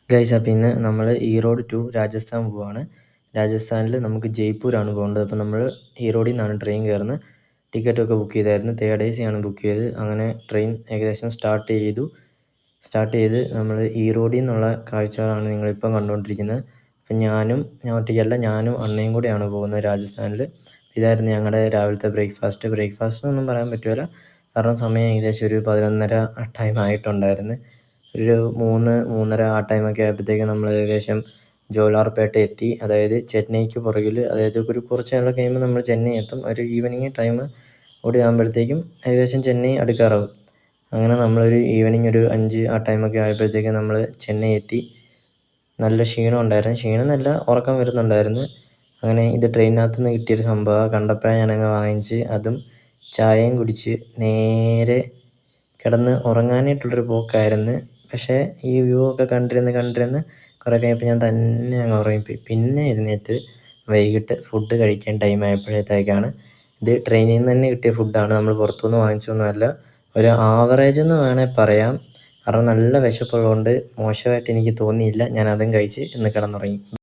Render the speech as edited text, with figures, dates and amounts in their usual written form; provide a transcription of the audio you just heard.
Guys അപ്പോൾ ഇന്ന് നമ്മൾ ഈറോഡ് ടു രാജസ്ഥാൻ പോവാണ്. രാജസ്ഥാനിൽ നമുക്ക് ജയ്പൂരാണ് പോകേണ്ടത്. അപ്പോൾ നമ്മൾ ഈറോഡിൽ നിന്നാണ് ട്രെയിൻ കയറുന്നത്. ടിക്കറ്റൊക്കെ ബുക്ക് ചെയ്തായിരുന്നു. തേർഡ് AC ആണ് ബുക്ക് ചെയ്തത്. അങ്ങനെ ട്രെയിൻ ഏകദേശം സ്റ്റാർട്ട് ചെയ്ത് നമ്മൾ ഈറോഡിൽ നിന്നുള്ള കാഴ്ചകളാണ് നിങ്ങളിപ്പം കണ്ടുകൊണ്ടിരിക്കുന്നത്. അപ്പം ഞാൻ ഒറ്റയ്ക്കല്ല, ഞാനും അണ്ണയും കൂടെയാണ് പോകുന്നത് രാജസ്ഥാനിൽ. ഇതായിരുന്നു ഞങ്ങളുടെ രാവിലത്തെ ബ്രേക്ക്ഫാസ്റ്റ് ഒന്നും പറയാൻ പറ്റുകയില്ല, കാരണം സമയം ഏകദേശം ഒരു 11:30 ടൈം ആയിട്ടുണ്ടായിരുന്നു. ഒരു 3-3:30 ആ ടൈമൊക്കെ ആയപ്പോഴത്തേക്കും നമ്മൾ ഏകദേശം ജോലാർപേട്ട എത്തി. അതായത് ചെന്നൈക്ക് പുറകിൽ, അതായത് കുറച്ച് നാൾ കഴിയുമ്പോൾ നമ്മൾ ചെന്നൈ എത്തും. ഒരു ഈവനിങ് ടൈം കൂടി ആകുമ്പോഴത്തേക്കും ഏകദേശം ചെന്നൈ അടുക്കാറാവും. അങ്ങനെ നമ്മളൊരു ഈവനിങ് ഒരു 5 ആ ടൈമൊക്കെ ആയപ്പോഴത്തേക്കും നമ്മൾ ചെന്നൈ എത്തി. നല്ല ക്ഷീണം ഉണ്ടായിരുന്നു, ക്ഷീണമെന്നല്ല ഉറക്കം വരുന്നുണ്ടായിരുന്നു. അങ്ങനെ ഇത് ട്രെയിനിനകത്ത് നിന്ന് കിട്ടിയൊരു സംഭവമാണ്. കണ്ടപ്പോഴേ ഞാനങ്ങ് വാങ്ങിച്ച് അതും ചായയും കുടിച്ച് നേരെ കിടന്ന് ഉറങ്ങാനായിട്ടുള്ളൊരു പോക്കായിരുന്നു. പക്ഷേ ഈ വ്യൂ ഒക്കെ കണ്ടിരുന്ന് കുറേ കഴിഞ്ഞപ്പോൾ ഞാൻ തന്നെ അങ്ങ് ഉറങ്ങിപ്പോയി. പിന്നെ എഴുന്നേറ്റ് വൈകിട്ട് ഫുഡ് കഴിക്കാൻ ടൈം ആയപ്പോഴത്തേക്കാണ്. ഇത് ട്രെയിനിൽ നിന്ന് തന്നെ കിട്ടിയ ഫുഡാണ്, നമ്മൾ പുറത്തുനിന്ന് വാങ്ങിച്ചൊന്നുമല്ല. ഒരു ആവറേജ് എന്ന് വേണേൽ പറയാം, കാരണം നല്ല വിശപ്പുള്ളതുകൊണ്ട് മോശമായിട്ട് എനിക്ക് തോന്നിയില്ല. ഞാൻ അതും കഴിച്ച് ഇന്ന് കിടന്നുറങ്ങി.